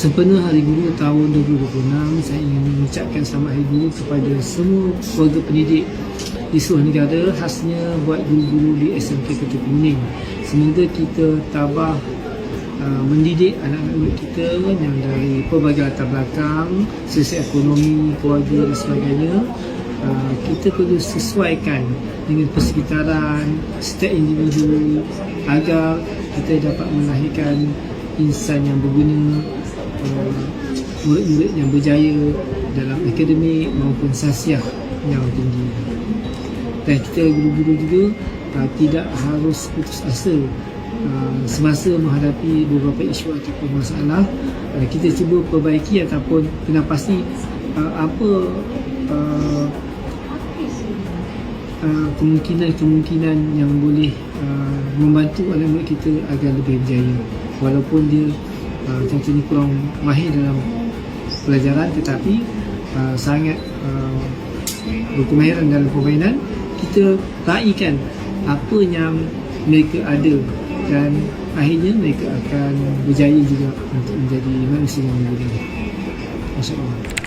Sempena Hari Guru tahun 2026, saya ingin mengucapkan selamat Hari Guru kepada semua keluarga pendidik di seluruh negara, khasnya buat guru-guru di SMK Kota Kemuning. Semoga kita tabah mendidik anak-anak murid kita yang dari pelbagai latar belakang, sisi ekonomi, keluarga dan sebagainya. Kita perlu sesuaikan dengan persekitaran setiap individu agar kita dapat melahirkan insan yang berguna, murid-murid yang berjaya dalam akademik maupun sasiah yang tinggi. Dan kita guru-guru juga tidak harus putus asa semasa menghadapi beberapa isu ataupun masalah. Kita cuba perbaiki ataupun kena pasti apa kemungkinan-kemungkinan yang boleh membantu anak murid kita agar lebih berjaya. Walaupun dia contohnya kurang mahir dalam pelajaran, tetapi sangat berkemahiran dalam permainan, kita raikan apa yang mereka ada dan akhirnya mereka akan berjaya juga untuk menjadi manusia yang mulia. Masya-Allah.